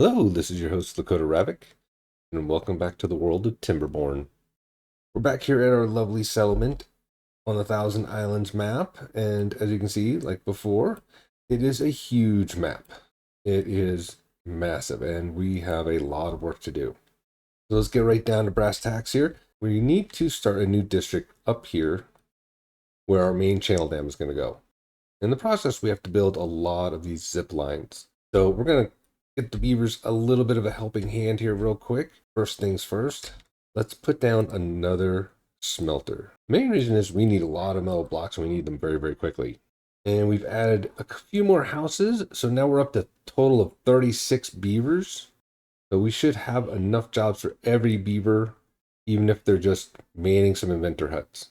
Hello, this is your host Lakota Ravoc, and welcome back to the world of TIMBERBORN. We're back here at our lovely settlement on the Thousand Islands map, and as you can see, like before, it is a huge map. It is massive, and we have a lot of work to do. So let's get right down to brass tacks here. We need to start a new district up here where our main channel dam is going to go. In the process, we have to build a lot of these zip lines. So we're going to get the beavers a little bit of a helping hand here real quick. First things first, let's put down another smelter. The main reason is we need a lot of metal blocks and we need them very, very quickly. And we've added a few more houses. So now we're up to a total of 36 beavers. So we should have enough jobs for every beaver, even if they're just manning some inventor huts.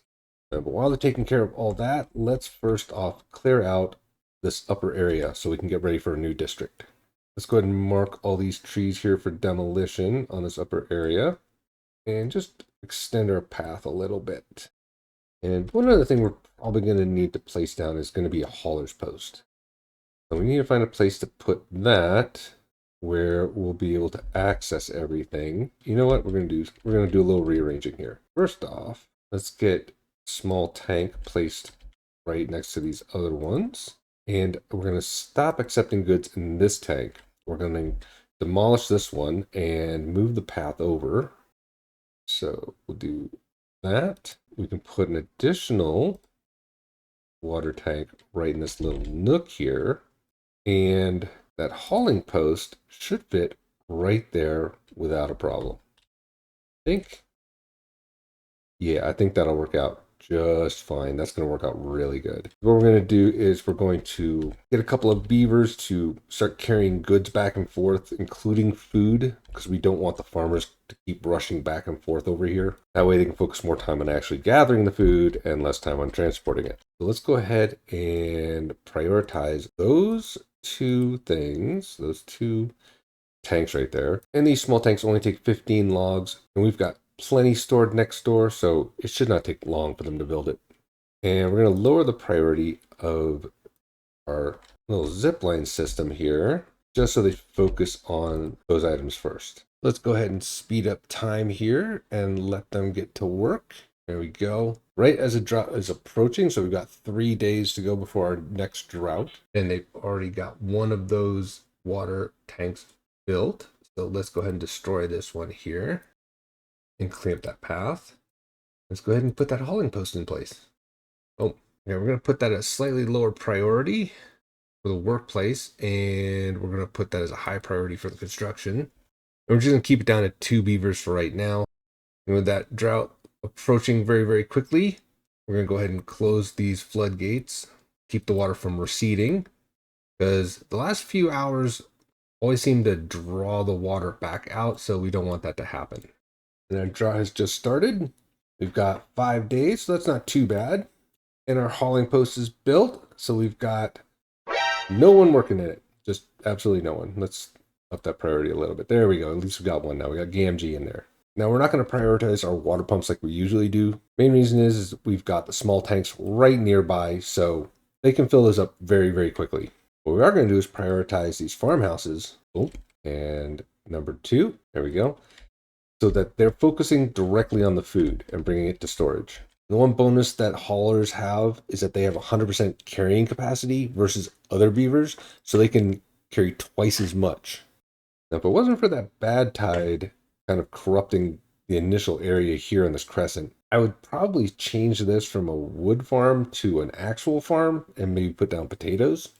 But while they're taking care of all that, let's first off clear out this upper area so we can get ready for a new district. Let's go ahead and mark all these trees here for demolition on this upper area and just extend our path a little bit. And one other thing we're probably going to need to place down is going to be a hauler's post. So we need to find a place to put that where we'll be able to access everything. You know what we're going to do? We're going to do a little rearranging here. First off, let's get small tank placed right next to these other ones, and we're going to stop accepting goods in this tank. We're going to demolish this one and move the path over. So we'll do that. We can put an additional water tank right in this little nook here, and that hauling post should fit right there without a problem. I think that'll work out just fine. That's going to work out really good. What we're going to do is we're going to get a couple of beavers to start carrying goods back and forth, including food, because we don't want the farmers to keep rushing back and forth over here. That way they can focus more time on actually gathering the food and less time on transporting it. So let's go ahead and prioritize those two things, those two tanks right there. And these small tanks only take 15 logs, and we've got plenty stored next door, so it should not take long for them to build it. And we're going to lower the priority of our little zipline system here, just so they focus on those items first. Let's go ahead and speed up time here and let them get to work. There we go. Right as a drought is approaching, so we've got 3 days to go before our next drought, and they've already got one of those water tanks built. So let's go ahead and destroy this one here and clear up that path. Let's go ahead and put that hauling post in place. Oh, yeah, we're going to put that at a slightly lower priority for the workplace, and we're going to put that as a high priority for the construction. And we're just going to keep it down at 2 beavers for right now. And with that drought approaching very, very quickly, we're going to go ahead and close these floodgates, keep the water from receding, because the last few hours always seem to draw the water back out, so we don't want that to happen. And our drought has just started. We've got 5 days, so that's not too bad. And our hauling post is built, so we've got no one working in it. Just absolutely no one. Let's up that priority a little bit. There we go. At least we got one now. We got GMG in there. Now, we're not going to prioritize our water pumps like we usually do. Main reason is we've got the small tanks right nearby, so they can fill those up very, very quickly. What we are going to do is prioritize these farmhouses. Oh, and number 2, there we go, so that they're focusing directly on the food and bringing it to storage. The one bonus that haulers have is that they have 100% carrying capacity versus other beavers, so they can carry twice as much. Now, if it wasn't for that bad tide kind of corrupting the initial area here in this crescent, I would probably change this from a wood farm to an actual farm and maybe put down potatoes.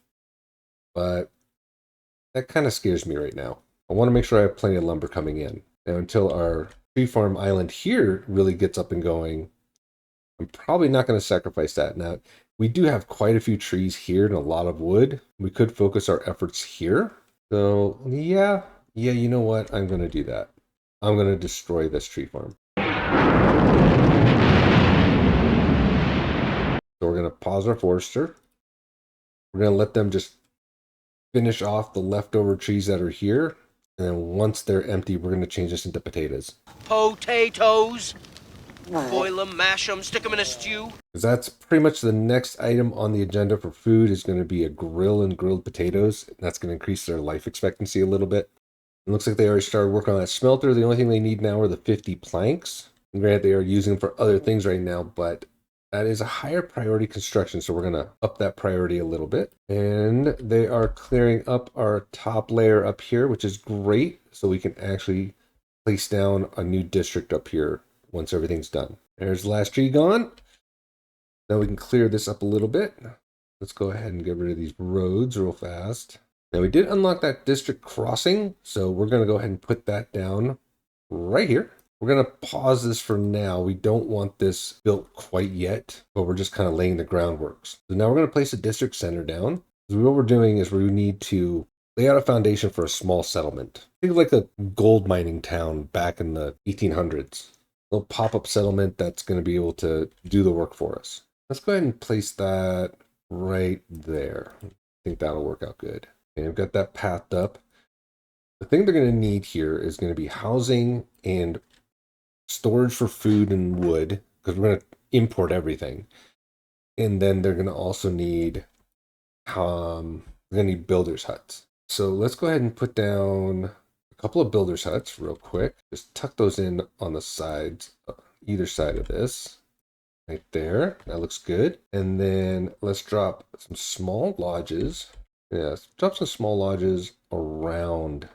But that kind of scares me right now. I want to make sure I have plenty of lumber coming in. Now, until our tree farm island here really gets up and going, I'm probably not going to sacrifice that. Now, we do have quite a few trees here and a lot of wood. We could focus our efforts here. So, yeah, you know what? I'm going to do that. I'm going to destroy this tree farm. So we're going to pause our forester. We're going to let them just finish off the leftover trees that are here. And then once they're empty, we're going to change this into potatoes. Potatoes! Boil them, mash them, stick them in a stew. Because that's pretty much the next item on the agenda for food is going to be a grill and grilled potatoes. And that's going to increase their life expectancy a little bit. It looks like they already started working on that smelter. The only thing they need now are the 50 planks. And granted, they are using them for other things right now, but that is a higher priority construction, so we're going to up that priority a little bit. And they are clearing up our top layer up here, which is great, so we can actually place down a new district up here once everything's done. There's the last tree gone. Now we can clear this up a little bit. Let's go ahead and get rid of these roads real fast. Now we did unlock that district crossing, so we're going to go ahead and put that down right here. We're going to pause this for now. We don't want this built quite yet, but we're just kind of laying the groundworks. So now we're going to place a district center down. So what we're doing is we need to lay out a foundation for a small settlement. Think of like a gold mining town back in the 1800s. A little pop-up settlement that's going to be able to do the work for us. Let's go ahead and place that right there. I think that'll work out good. And we've got that pathed up. The thing they're going to need here is going to be housing and storage for food and wood, because we're going to import everything. And then they're going to also need builders huts. So let's go ahead and put down a couple of builders huts real quick. Just tuck those in on the sides, either side of this. Right there, that looks good. And then let's drop some small lodges. Yeah, let's drop some small lodges around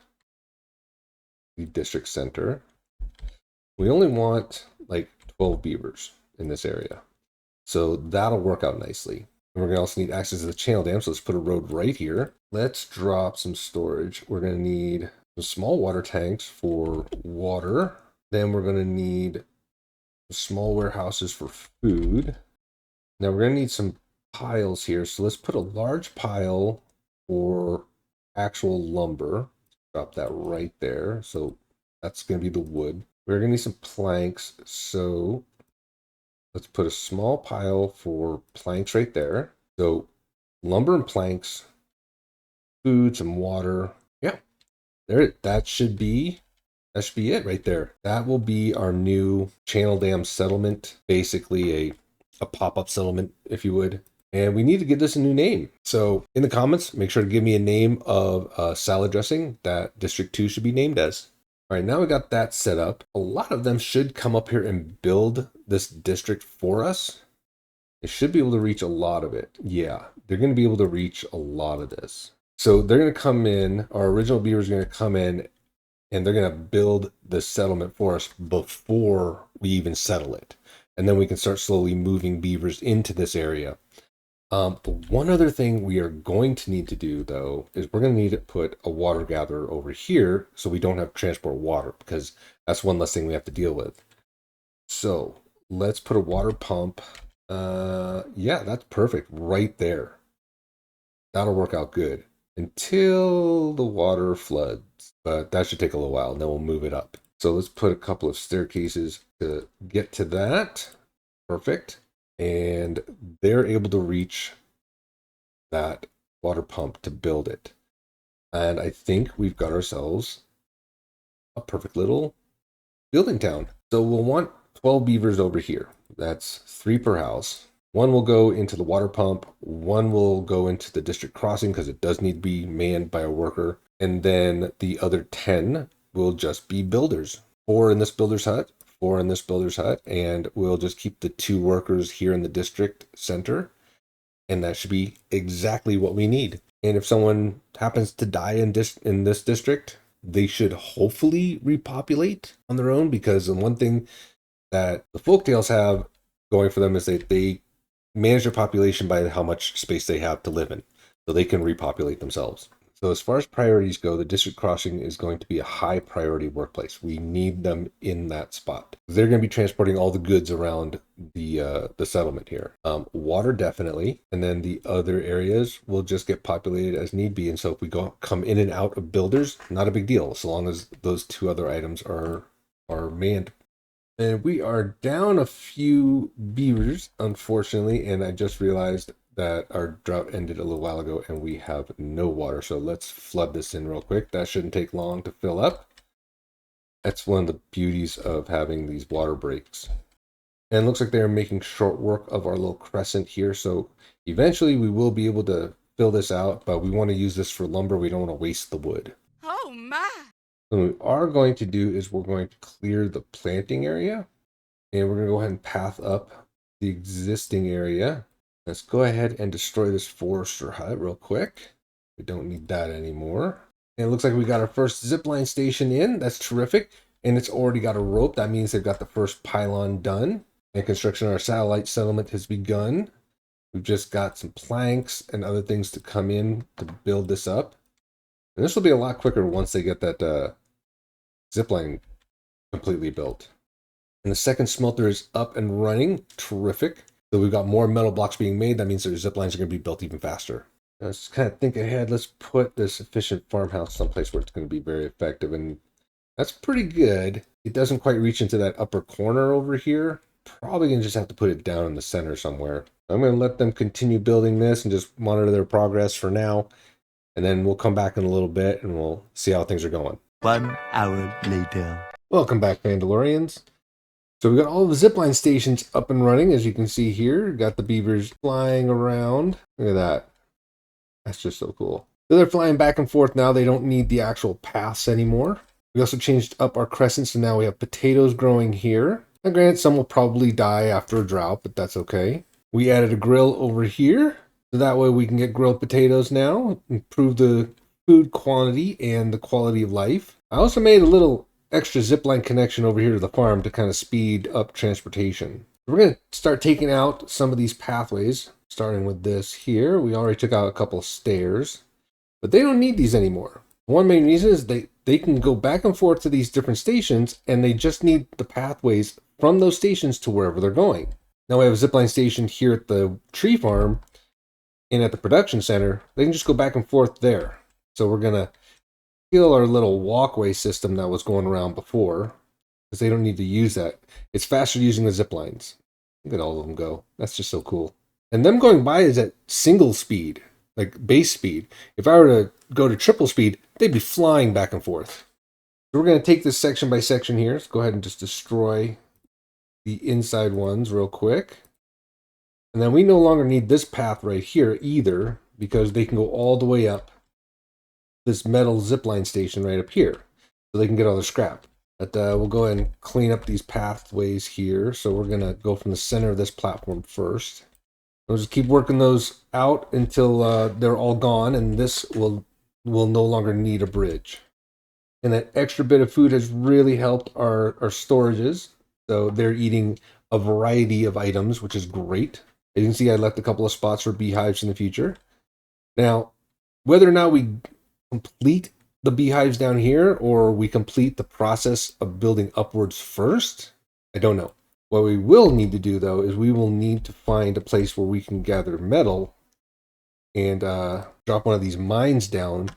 the district center. We only want like 12 beavers in this area, so that'll work out nicely. And we're gonna also need access to the channel dam, so let's put a road right here. Let's drop some storage. We're gonna need some small water tanks for water. Then we're gonna need small warehouses for food. Now we're gonna need some piles here, so let's put a large pile for actual lumber. Drop that right there. So that's gonna be the wood. We're gonna need some planks, so let's put a small pile for planks right there. So lumber and planks, food, some water. Yeah, there. That should be it right there. That will be our new channel dam settlement, basically a pop-up settlement, if you would. And we need to give this a new name. So in the comments, make sure to give me a name of salad dressing that District 2 should be named as. All right, now we got that set up. A lot of them should come up here and build this district for us. They should be able to reach a lot of it. Yeah, they're going to be able to reach a lot of this. So they're going to come in, our original beavers are going to come in, and they're going to build the settlement for us before we even settle it. And then we can start slowly moving beavers into this area. One other thing we are going to need to do, though, is we're going to need to put a water gatherer over here so we don't have to transport water, because that's one less thing we have to deal with. So let's put a water pump. Yeah, that's perfect right there. That'll work out good until the water floods, but that should take a little while, and then we'll move it up. So let's put a couple of staircases to get to that. Perfect. And they're able to reach that water pump to build it. And I think we've got ourselves a perfect little building town. So we'll want 12 beavers over here. That's 3 per house. 1 will go into the water pump. 1 will go into the district crossing because it does need to be manned by a worker. And then the other 10 will just be builders. 4 in this builder's hut. 4 in this builder's hut, and we'll just keep the 2 workers here in the district center, and that should be exactly what we need. And if someone happens to die in this district, they should hopefully repopulate on their own, because the one thing that the folktales have going for them is that they manage their population by how much space they have to live in, so they can repopulate themselves. So as far as priorities go, the district crossing is going to be a high priority workplace. We need them in that spot. They're going to be transporting all the goods around the settlement here. Water definitely, and then the other areas will just get populated as need be. And so if we come in and out of builders, not a big deal, so long as those 2 other items are manned. And we are down a few beavers, unfortunately, and I just realized that our drought ended a little while ago and we have no water. So let's flood this in real quick. That shouldn't take long to fill up. That's one of the beauties of having these water breaks. And it looks like they're making short work of our little crescent here. So eventually we will be able to fill this out, but we want to use this for lumber. We don't want to waste the wood. Oh my! What we are going to do is we're going to clear the planting area, and we're going to go ahead and path up the existing area. Let's go ahead and destroy this forester hut real quick. We don't need that anymore. And it looks like we got our first zipline station in. That's terrific. And it's already got a rope. That means they've got the first pylon done. And construction of our satellite settlement has begun. We've just got some planks and other things to come in to build this up. And this will be a lot quicker once they get that zipline completely built. And the second smelter is up and running. Terrific. So we've got more metal blocks being made. That means their zip lines are going to be built even faster. Let's kind of think ahead. Let's put this efficient farmhouse someplace where it's going to be very effective. And that's pretty good. It doesn't quite reach into that upper corner over here. Probably going to just have to put it down in the center somewhere. I'm going to let them continue building this and just monitor their progress for now. And then we'll come back in a little bit and we'll see how things are going. 1 hour later. Welcome back, Mandalorians. So we got all the zipline stations up and running, as you can see here. Got the beavers flying around. Look at that. That's just so cool. So they're flying back and forth now. They don't need the actual paths anymore. We also changed up our crescent, so now we have potatoes growing here. Now granted, some will probably die after a drought, but that's okay. We added a grill over here, so that way we can get grilled potatoes now, improve the food quantity and the quality of life. I also made a little extra zipline connection over here to the farm to kind of speed up transportation. We're going to start taking out some of these pathways, starting with this here. We already took out a couple of stairs, but they don't need these anymore. One main reason is they can go back and forth to these different stations, and they just need the pathways from those stations to wherever they're going. Now we have a zipline station here at the tree farm and at the production center. They can just go back and forth there. So we're going to kill our little walkway system that was going around before, because they don't need to use that. It's faster using the zip lines. Look at all of them go. That's just so cool. And them going by is at single speed, like base speed. If I were to go to triple speed, they'd be flying back and forth. So we're going to take this section by section here. Let's go ahead and just destroy the inside ones real quick. And then we no longer need this path right here either, because they can go all the way up this metal zipline station right up here, so they can get all their scrap. But we'll go ahead and clean up these pathways here. So we're gonna go from the center of this platform first. We'll just keep working those out until they're all gone, and this will no longer need a bridge. And that extra bit of food has really helped our storages. So they're eating a variety of items, which is great. As you can see, I left a couple of spots for beehives in the future. Now, whether or not we complete the beehives down here or we complete the process of building upwards first, I don't know. What we will need to do, though, is we will need to find a place where we can gather metal and drop one of these mines down.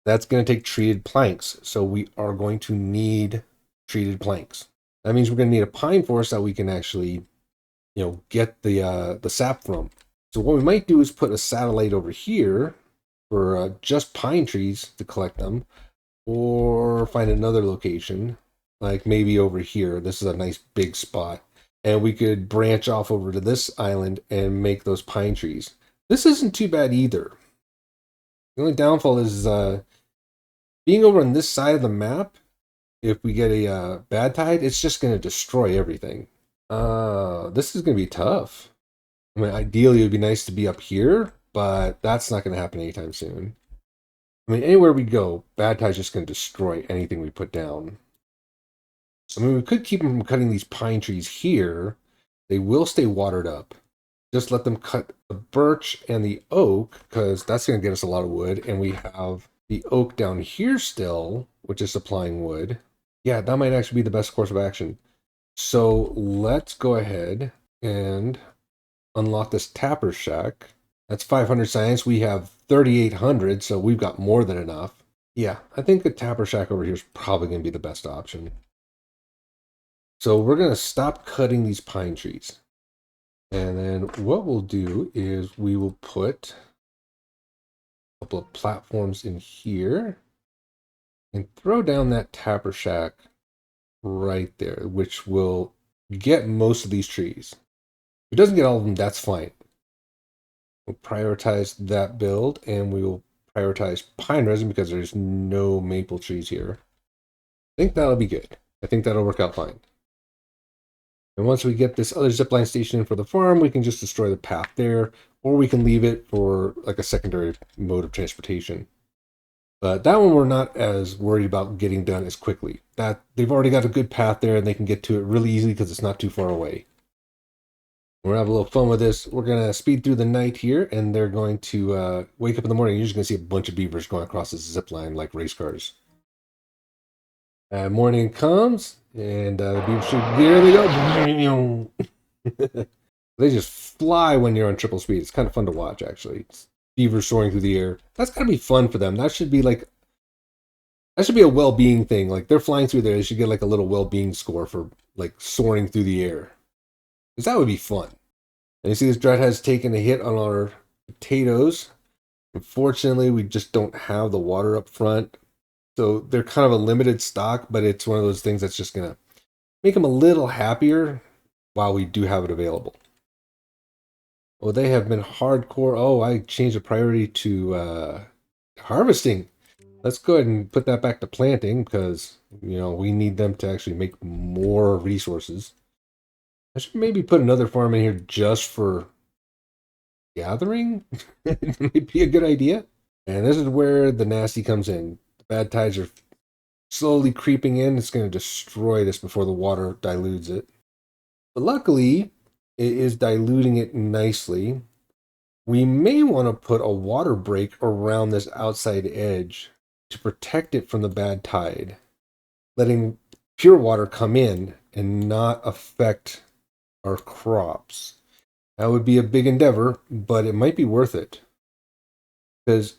That's going to take treated planks, so we are going to need treated planks. That means we're going to need a pine forest that we can actually, get the sap from. So what we might do is put a satellite over here for just pine trees to collect them, or find another location, like maybe over here. This is a nice big spot, and we could branch off over to this island and make those pine trees. This isn't too bad either. The only downfall is being over on this side of the map. If we get a bad tide, it's just going to destroy everything. This is going to be tough. I mean, ideally, it would be nice to be up here, but that's not going to happen anytime soon. I mean, anywhere we go, bad tide's just going to destroy anything we put down. I mean, we could keep them from cutting these pine trees here. They will stay watered up. Just let them cut the birch and the oak, because that's going to get us a lot of wood. And we have the oak down here still, which is supplying wood. Yeah, that might actually be the best course of action. So let's go ahead and unlock this tapper shack. That's 500 science. We have 3,800, so we've got more than enough. Yeah, I think the tapper shack over here is probably going to be the best option. So we're going to stop cutting these pine trees. And then what we'll do is we will put a couple of platforms in here and throw down that tapper shack right there, which will get most of these trees. If it doesn't get all of them, that's fine. We'll prioritize that build, and we will prioritize pine resin because there's no maple trees here. think that'll be good. I think that'll work out fine. And once we get this other zipline station in for the farm, we can just destroy the path there, or we can leave it for like a secondary mode of transportation. But that one we're not as worried about getting done as quickly. That they've already got a good path there and they can get to it really easily because it's not too far away. We're gonna have a little fun with this. We're gonna speed through the night here, and they're going to wake up in the morning. You're just gonna see a bunch of beavers going across this zip line like race cars. Morning comes, and the beavers shoot. There they go. They just fly when you're on triple speed. It's kind of fun to watch, actually. Beavers soaring through the air. That's gotta be fun for them. That should be a well-being thing. Like they're flying through there, they should get like a little well-being score for like soaring through the air. Because that would be fun. And you see this drought has taken a hit on our potatoes. Unfortunately, we just don't have the water up front. So they're kind of a limited stock, but it's one of those things that's just going to make them a little happier while we do have it available. Well, they have been hardcore. Oh, I changed the priority to harvesting. Let's go ahead and put that back to planting because, you know, we need them to actually make more resources. I should maybe put another farm in here just for gathering. It might be a good idea. And this is where the nasty comes in. The bad tides are slowly creeping in. It's going to destroy this before the water dilutes it. But luckily, it is diluting it nicely. We may want to put a water break around this outside edge to protect it from the bad tide, letting pure water come in and not affect our crops. That would be a big endeavor, but it might be worth it. Because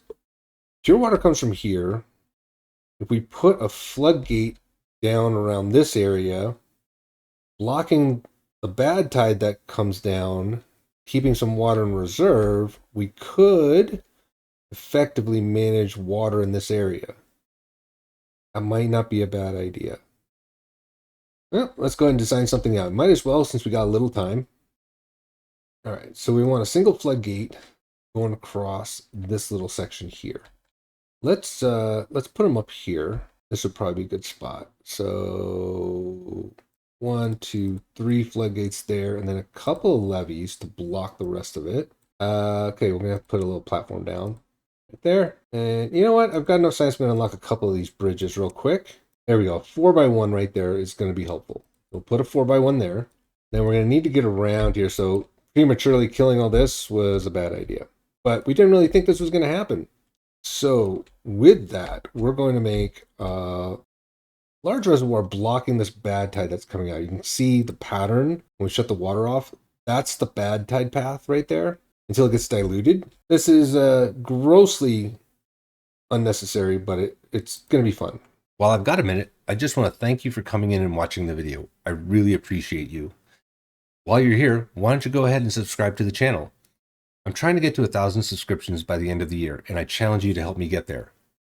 pure water comes from here. If we put a floodgate down around this area, blocking the bad tide that comes down, keeping some water in reserve, we could effectively manage water in this area. That might not be a bad idea. Well, let's go ahead and design something out. Might as well, since we got a little time. All right, so we want a single floodgate going across this little section here. Let's put them up here. This would probably be a good spot. So 1, 2, 3 floodgates there, and then a couple of levees to block the rest of it. Okay, we're gonna have to put a little platform down right there. And you know what? I've got enough science to unlock a couple of these bridges real quick. There we go. 4x1 right there is going to be helpful. We'll put a 4x1 there. Then we're going to need to get around here. So prematurely killing all this was a bad idea. But we didn't really think this was going to happen. So with that, we're going to make a large reservoir blocking this bad tide that's coming out. You can see the pattern when we shut the water off. That's the bad tide path right there until it gets diluted. This is grossly unnecessary, but it's going to be fun. While I've got a minute, I just want to thank you for coming in and watching the video. I really appreciate you. While you're here, why don't you go ahead and subscribe to the channel? I'm trying to get to 1,000 subscriptions by the end of the year, and I challenge you to help me get there.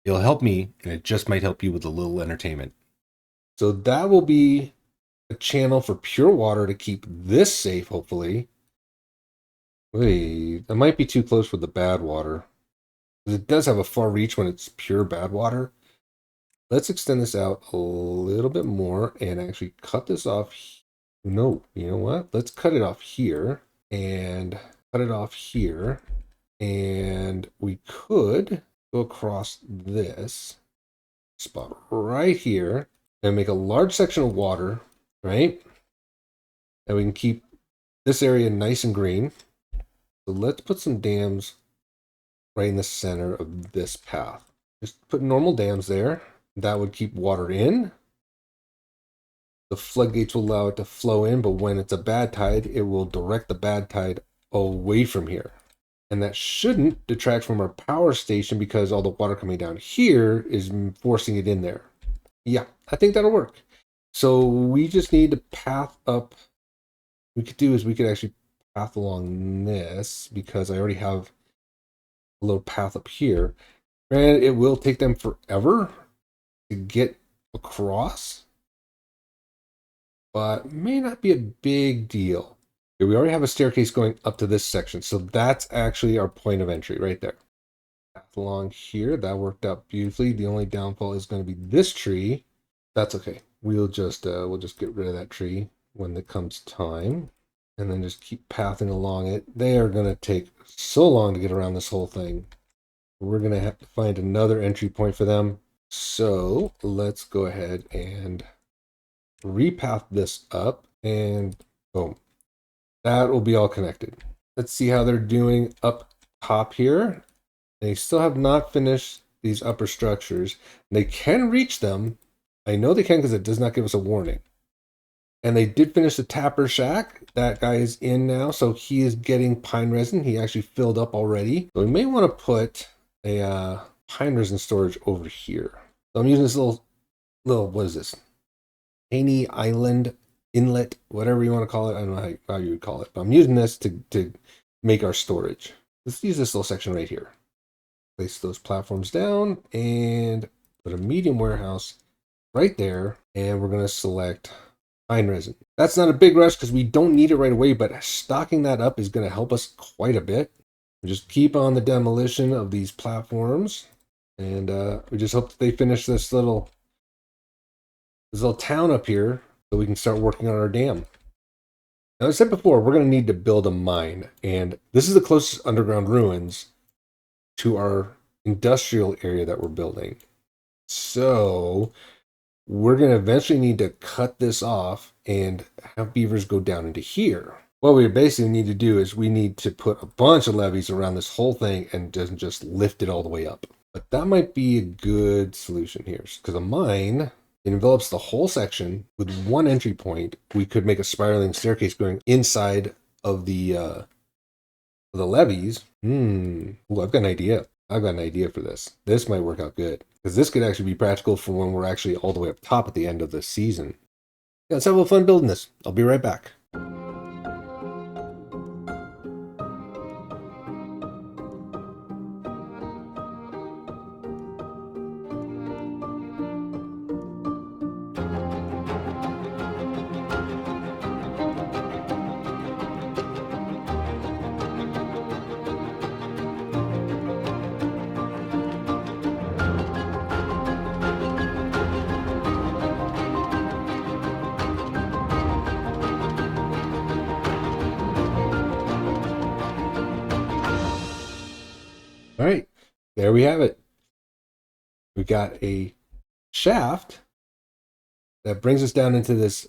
It'll help me, and it just might help you with a little entertainment. So that will be a channel for pure water to keep this safe, hopefully. Wait, that might be too close with the bad water. It does have a far reach when it's pure bad water. Let's extend this out a little bit more and actually cut this off. No, you know what? Let's cut it off here and cut it off here. And we could go across this spot right here and make a large section of water, right? And we can keep this area nice and green. So let's put some dams right in the center of this path. Just put normal dams there. That would keep water in. The floodgates will allow it to flow in, but when it's a bad tide, it will direct the bad tide away from here. And that shouldn't detract from our power station because all the water coming down here is forcing it in there. Yeah, I think that'll work. So we just need to path up. What we could do is we could actually path along this because I already have a little path up here. And it will take them forever to get across, but may not be a big deal. Okay, we already have a staircase going up to this section, so that's actually our point of entry right there. Path along here, that worked out beautifully. The only downfall is going to be this tree, That's okay. We'll just get rid of that tree when it comes time, and then just keep pathing along it. They are going to take so long to get around this whole thing. We're going to have to find another entry point for them. So let's go ahead and repath this up, and boom, that will be all connected. Let's see how they're doing up top here. They still have not finished these upper structures. They can reach them. I know they can because it does not give us a warning. And they did finish the tapper shack. That guy is in now, so he is getting pine resin. He actually filled up already. So we may want to put a pine resin storage over here. So I'm using this little what is this? Tiny island inlet, whatever you want to call it. I don't know how you would call it, but I'm using this to make our storage. Let's use this little section right here. Place those platforms down and put a medium warehouse right there. And we're going to select pine resin. That's not a big rush because we don't need it right away, but stocking that up is going to help us quite a bit. We just keep on the demolition of these platforms, and we just hope that they finish this little town up here so we can start working on our dam. Now, as I said before, we're going to need to build a mine, and this is the closest underground ruins to our industrial area that we're building. So we're going to eventually need to cut this off and have beavers go down into here. What we basically need to do is we need to put a bunch of levees around this whole thing and doesn't just lift it all the way up. But that might be a good solution here, because a mine, it envelops the whole section with one entry point. We could make a spiraling staircase going inside of the levees. Ooh, I've got an idea. I've got an idea for this. This might work out good, because this could actually be practical for when we're actually all the way up top at the end of the season. Yeah, let's have a little fun building this. I'll be right back. All right, there we have it. We got a shaft that brings us down into this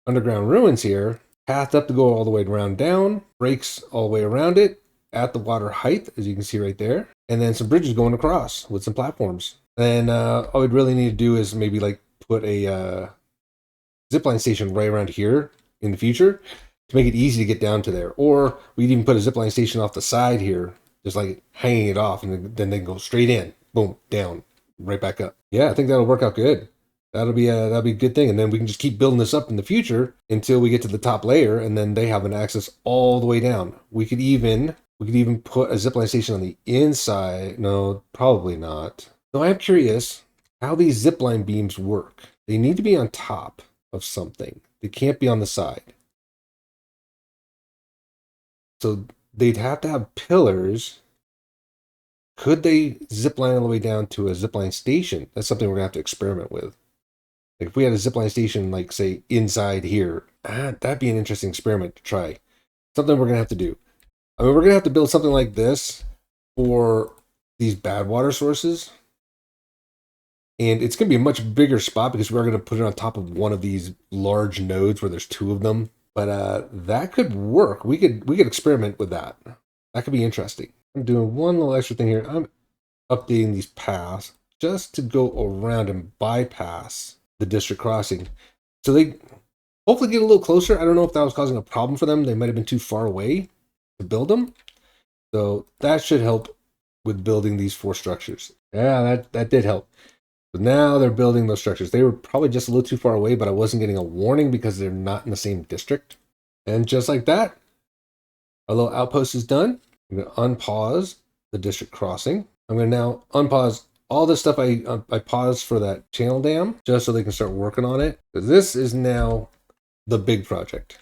underground ruins here, path up to go all the way around down, breaks all the way around it at the water height, as you can see right there, and then some bridges going across with some platforms. And all we'd really need to do is maybe like put a zipline station right around here in the future to make it easy to get down to there. Or we'd even put a zipline station off the side here, just like hanging it off, and then they can go straight in, boom, down, right back up. Yeah, I think that'll work out good. That'll be a good thing, and then we can just keep building this up in the future until we get to the top layer, and then they have an access all the way down. We could even put a zipline station on the inside. No, probably not. So I'm curious how these zipline beams work. They need to be on top of something. They can't be on the side. So they'd have to have pillars. Could they zipline all the way down to a zipline station? That's something we're going to have to experiment with. Like if we had a zipline station, like say inside here, that'd be an interesting experiment to try. Something we're going to have to do. I mean, we're going to have to build something like this for these bad water sources. And it's going to be a much bigger spot because we're going to put it on top of one of these large nodes where there's two of them. But that could work. We could experiment with that. That could be interesting. I'm doing one little extra thing here. I'm updating these paths just to go around and bypass the district crossing. So they hopefully get a little closer. I don't know if that was causing a problem for them. They might have been too far away to build them. So that should help with building these 4 structures. Yeah, that did help. But now they're building those structures. They were probably just a little too far away, but I wasn't getting a warning because they're not in the same district. And just like that, our little outpost is done. I'm going to unpause the district crossing. I'm going to now unpause all the stuff I paused for that channel dam, just so they can start working on it. This is now the big project.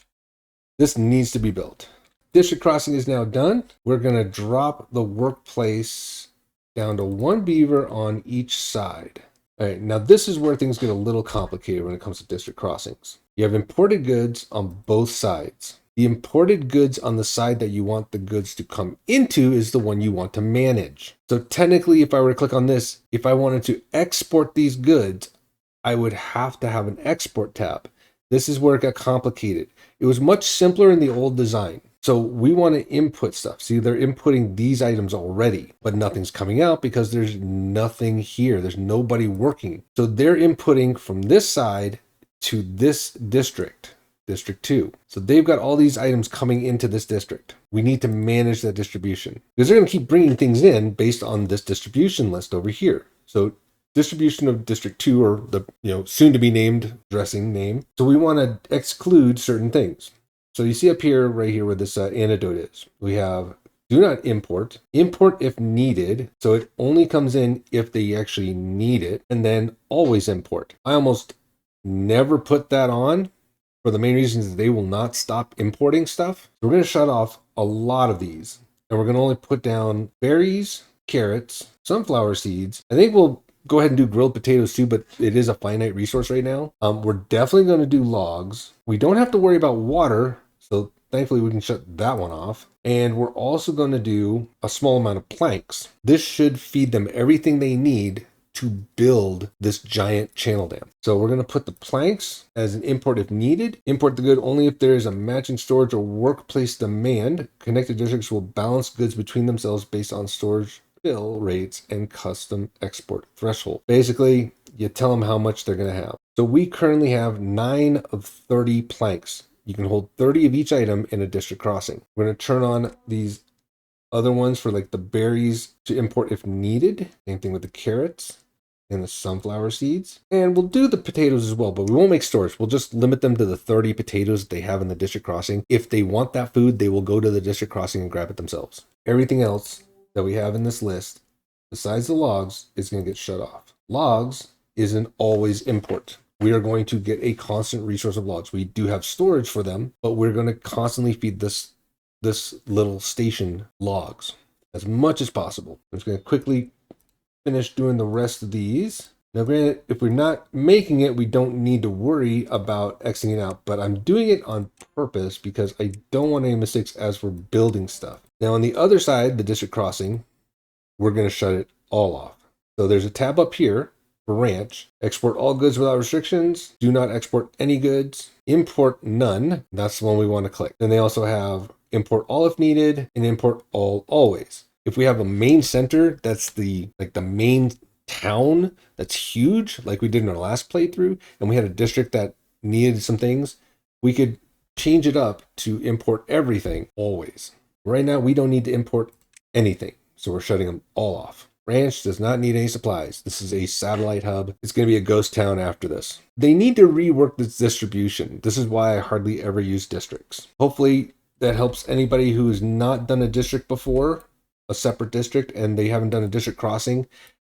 This needs to be built. District crossing is now done. We're going to drop the workplace down to 1 beaver on each side. All right, now this is where things get a little complicated when it comes to district crossings. You have imported goods on both sides. The imported goods on the side that you want the goods to come into is the one you want to manage. So technically, if I were to click on this, if I wanted to export these goods, I would have to have an export tab. This is where it got complicated. It was much simpler in the old design. So we want to input stuff. See, they're inputting these items already, but nothing's coming out because there's nothing here. There's nobody working. So they're inputting from this side to this district, District 2. So they've got all these items coming into this district. We need to manage that distribution because they're going to keep bringing things in based on this distribution list over here. So distribution of District 2, or the soon to be named dressing name. So we want to exclude certain things. So you see up here, right here where this antidote is, we have do not import, import if needed. So it only comes in if they actually need it, and then always import. I almost never put that on for the main reason is they will not stop importing stuff. So we're going to shut off a lot of these, and we're going to only put down berries, carrots, sunflower seeds. I think we'll go ahead and do grilled potatoes too, but it is a finite resource right now. We're definitely going to do logs. We don't have to worry about water, so thankfully we can shut that one off. And we're also going to do a small amount of planks. This should feed them everything they need to build this giant channel dam. So we're going to put the planks as an import if needed. Import the good only if there is a matching storage or workplace demand. Connected districts will balance goods between themselves based on storage fill rates and custom export threshold. Basically, you tell them how much they're going to have. So we currently have 9 of 30 planks. You can hold 30 of each item in a district crossing. We're going to turn on these other ones for like the berries to import if needed. Same thing with the carrots and the sunflower seeds. And we'll do the potatoes as well, but we won't make storage. We'll just limit them to the 30 potatoes that they have in the district crossing. If they want that food, they will go to the district crossing and grab it themselves. Everything else that we have in this list, besides the logs, is going to get shut off. Logs isn't always import. We are going to get a constant resource of logs. We do have storage for them, but we're going to constantly feed this little station logs as much as possible. I'm just going to quickly finish doing the rest of these. Now, granted, if we're not making it, we don't need to worry about Xing it out, but I'm doing it on purpose because I don't want any mistakes as we're building stuff. Now, on the other side, the district crossing, we're going to shut it all off. So there's a tab up here for ranch. Export all goods without restrictions. Do not export any goods. Import none. That's the one we want to click. Then they also have import all if needed and import all always. If we have a main center, that's the main town that's huge, like we did in our last playthrough, and we had a district that needed some things, we could change it up to import everything always. Right now, we don't need to import anything, so we're shutting them all off. Ranch does not need any supplies. This is a satellite hub. It's going to be a ghost town after this. They need to rework this distribution. This is why I hardly ever use districts. Hopefully that helps anybody who's not done a district before, a separate district, and they haven't done a district crossing.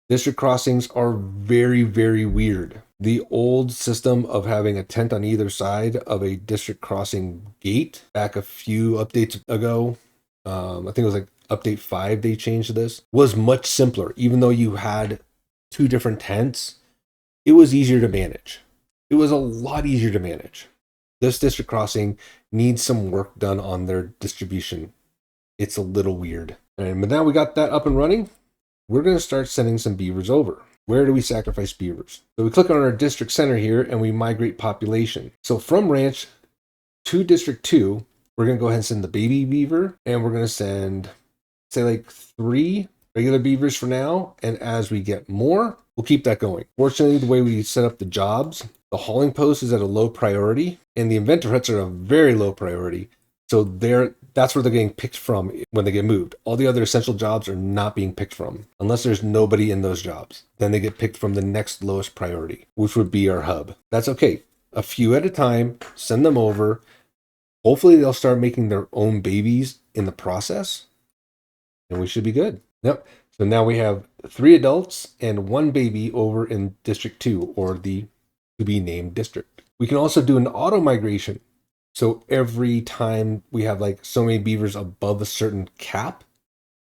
District crossings are very, very weird. The old system of having a tent on either side of a district crossing gate back a few updates ago, I think it was like update 5 they changed this, was much simpler. Even though you had 2 different tents, it was easier to manage. It was a lot easier to manage. This district crossing needs some work done on their distribution. It's a little weird. But now we got that up and running, we're going to start sending some beavers over. Where do we sacrifice beavers? So we click on our district center here and we migrate population. So from ranch to district 2, we're going to go ahead and send the baby beaver, and we're going to send, say, like 3 regular beavers for now. And as we get more, we'll keep that going. Fortunately, the way we set up the jobs, the hauling post is at a low priority and the inventor huts are a very low priority. So that's where they're getting picked from when they get moved. All the other essential jobs are not being picked from unless there's nobody in those jobs. Then they get picked from the next lowest priority, which would be our hub. That's okay. A few at a time, send them over. Hopefully they'll start making their own babies in the process, and we should be good. Yep. So now we have 3 adults and 1 baby over in District 2, or the to be named district. We can also do an auto migration. So every time we have like so many beavers above a certain cap,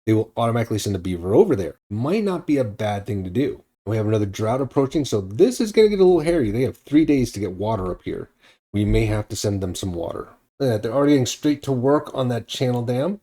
they will automatically send a beaver over there. Might not be a bad thing to do. We have another drought approaching, so this is going to get a little hairy. They have 3 days to get water up here. We may have to send them some water. They're already getting straight to work on that channel dam.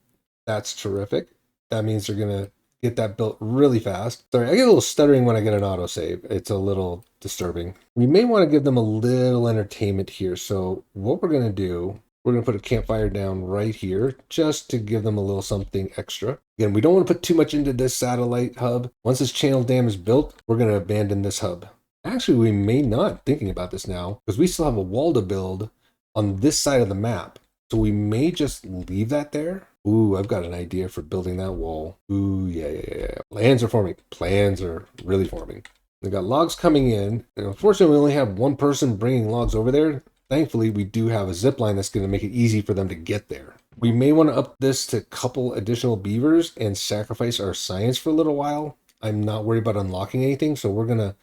That's terrific. That means they're going to get that built really fast. Sorry, I get a little stuttering when I get an autosave. It's a little disturbing. We may want to give them a little entertainment here. So what we're going to do, we're going to put a campfire down right here just to give them a little something extra. Again, we don't want to put too much into this satellite hub. Once this channel dam is built, we're going to abandon this hub. Actually, we may not, thinking about this now, because we still have a wall to build on this side of the map. So we may just leave that there. Ooh, I've got an idea for building that wall. Ooh, yeah. Plans are forming. Plans are really forming. We've got logs coming in. And unfortunately, we only have one person bringing logs over there. Thankfully, we do have a zip line that's going to make it easy for them to get there. We may want to up this to a couple additional beavers and sacrifice our science for a little while. I'm not worried about unlocking anything, so we're gonna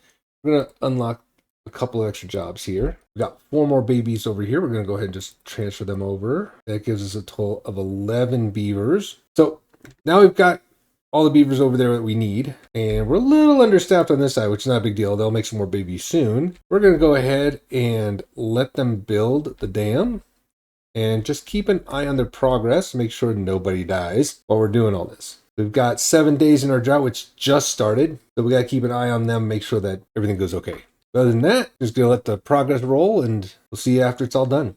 unlock a couple of extra jobs here. We got 4 more babies over here. We're gonna go ahead and just transfer them over. That gives us a total of 11 beavers. So now we've got all the beavers over there that we need, and we're a little understaffed on this side, which is not a big deal. They'll make some more babies soon. We're gonna go ahead and let them build the dam and just keep an eye on their progress, make sure nobody dies while we're doing all this. We've got 7 days in our drought, which just started, so we got to keep an eye on them, make sure that everything goes okay. Other than that, just going to let the progress roll, and we'll see you after it's all done.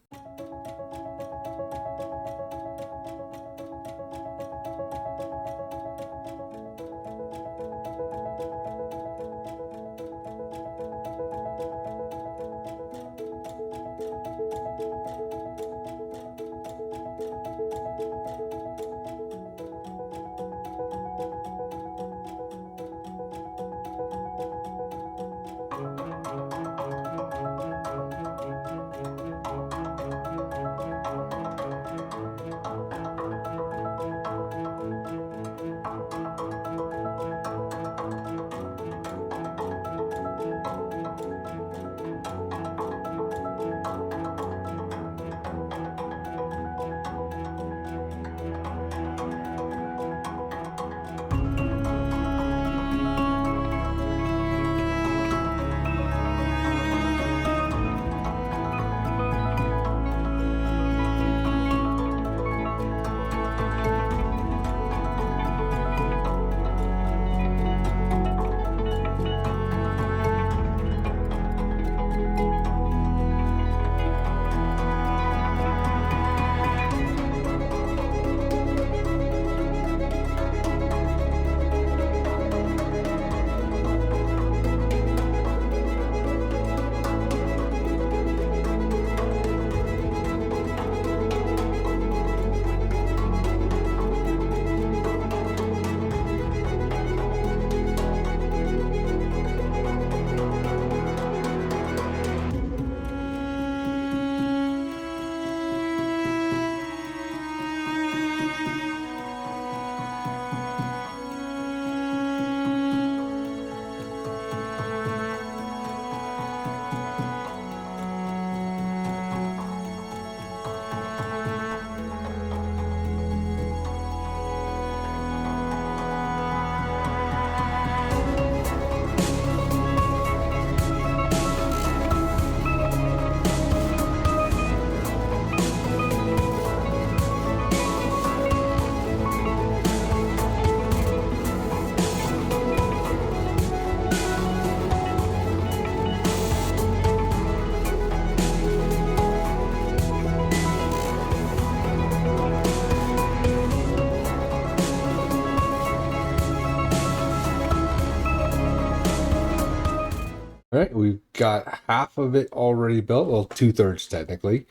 All right, we've got half of it already built. Well, 2/3 technically.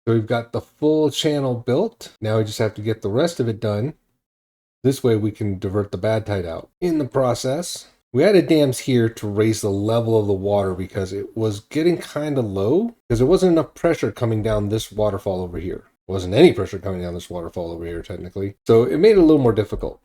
So we've got the full channel built. Now we just have to get the rest of it done. This way we can divert the bad tide out. In the process, we added dams here to raise the level of the water because it was getting kind of low because there wasn't enough pressure coming down this waterfall over here. There wasn't any pressure coming down this waterfall over here technically. So it made it a little more difficult,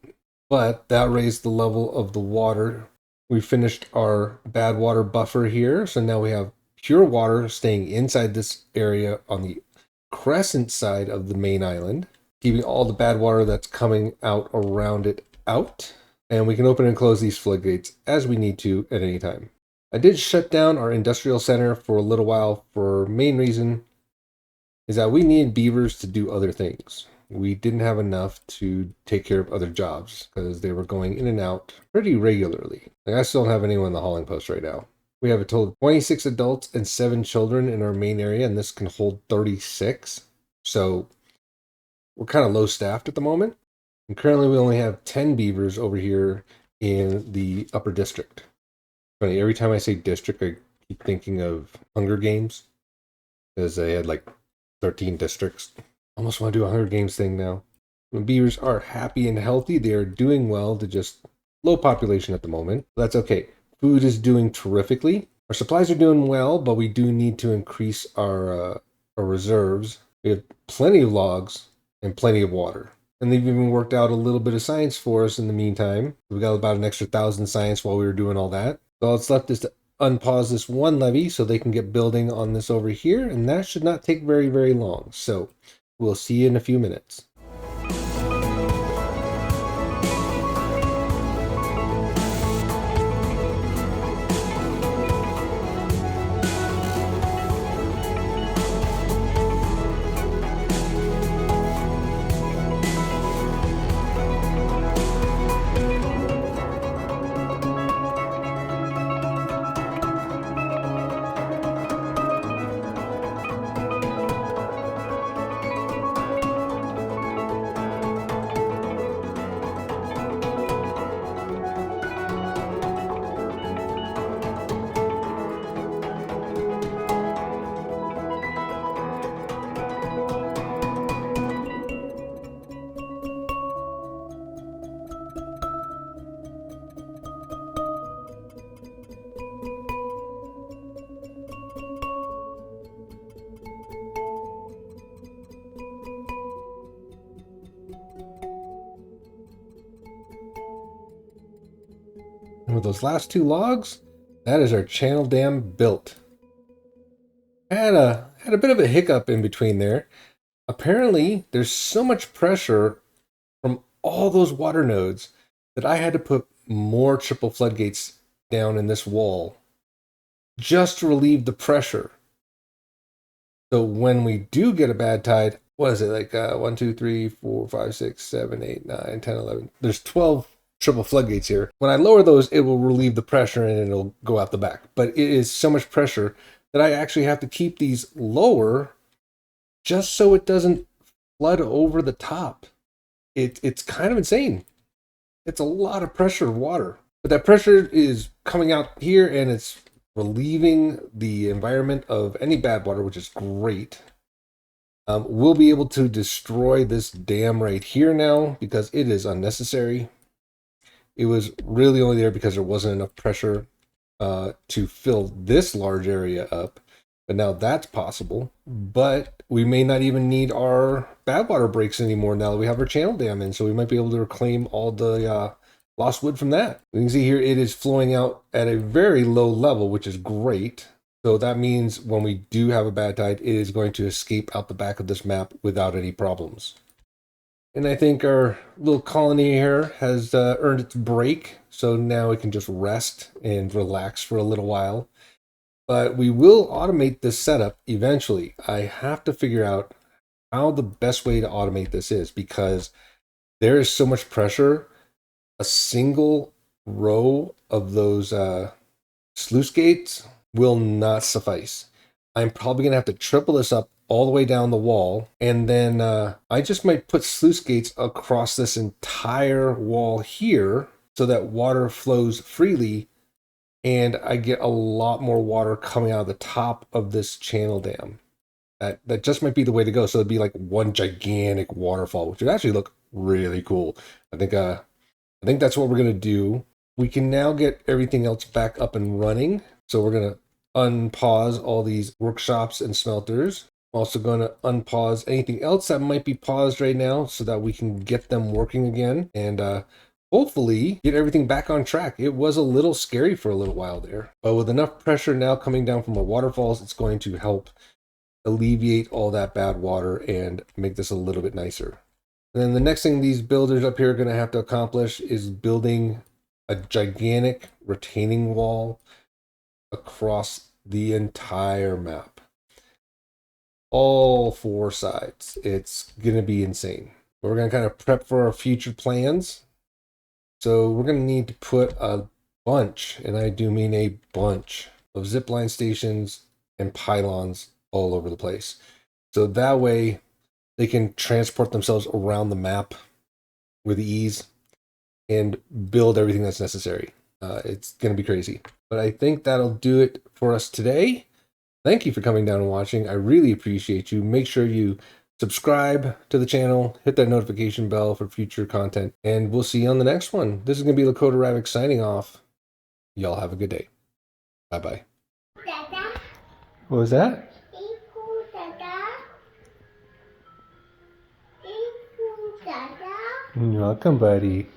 but that raised the level of the water. We finished our bad water buffer here. So now we have pure water staying inside this area on the crescent side of the main island, keeping all the bad water that's coming out around it out. and we can open and close these floodgates as we need to at any time. I did shut down our industrial center for a little while for main reason is that we needed beavers to do other things. We didn't have enough to take care of other jobs because they were going in and out pretty regularly. Like I still don't have anyone in the hauling post right now. We have a total of 26 adults and 7 children in our main area, and this can hold 36. So we're kind of low staffed at the moment. And currently we only have 10 beavers over here in the upper district. Funny, every time I say district, I keep thinking of Hunger Games because they had like 13 districts. Almost want to do a Hunger Games thing now. When beavers are happy and healthy, they are doing well to just low population at the moment. That's okay. Food is doing terrifically. Our supplies are doing well, but we do need to increase our reserves. We have plenty of logs and plenty of water. And they've even worked out a little bit of science for us in the meantime. We got about an extra 1,000 science while we were doing all that. So all that's left is to unpause this one levee so they can get building on this over here, and that should not take very, very long. So we'll see you in a few minutes. And with those last 2 logs, that is our channel dam built. I had a bit of a hiccup in between there. Apparently, there's so much pressure from all those water nodes that I had to put more triple floodgates down in this wall just to relieve the pressure. So when we do get a bad tide, what is it, like 1, 2, 3, 4, 5, 6, 7, 8, 9, 10, 11. There's 12 triple floodgates here. When I lower those, it will relieve the pressure and it'll go out the back. But it is so much pressure that I actually have to keep these lower just so it doesn't flood over the top. It's kind of insane. It's a lot of pressure of water. But that pressure is coming out here and it's relieving the environment of any bad water, which is great. We'll be able to destroy this dam right here now because it is unnecessary. It was really only there because there wasn't enough pressure to fill this large area up. But now that's possible. But we may not even need our bad water breaks anymore now that we have our channel dam in. So we might be able to reclaim all the lost wood from that. You can see here it is flowing out at a very low level, which is great. So that means when we do have a bad tide, it is going to escape out the back of this map without any problems. And I think our little colony here has earned its break. So now it can just rest and relax for a little while. But we will automate this setup eventually. I have to figure out how the best way to automate this is because there is so much pressure. A single row of those sluice gates will not suffice. I'm probably going to have to triple this up all the way down the wall. And then I just might put sluice gates across this entire wall here so that water flows freely. And I get a lot more water coming out of the top of this channel dam. That just might be the way to go. So it'd be like one gigantic waterfall, which would actually look really cool. I think that's what we're going to do. We can now get everything else back up and running. So we're going to unpause all these workshops and smelters. I'm also going to unpause anything else that might be paused right now so that we can get them working again. And hopefully get everything back on track. It was a little scary for a little while there, but with enough pressure now coming down from our waterfalls, it's going to help alleviate all that bad water and make this a little bit nicer. And then the next thing these builders up here are going to have to accomplish is building a gigantic retaining wall across the entire map. All four sides. It's going to be insane. We're going to kind of prep for our future plans. So we're going to need to put a bunch, and I do mean a bunch, of zipline stations and pylons all over the place. So that way they can transport themselves around the map with ease and build everything that's necessary. It's going to be crazy. But I think that'll do it for us today. Thank you for coming down and watching. I really appreciate you. Make sure you subscribe to the channel, hit that notification bell for future content, and we'll see you on the next one. This is going to be Lakota Ravoc signing off. Y'all have a good day. Bye-bye. What was that? You're welcome, buddy.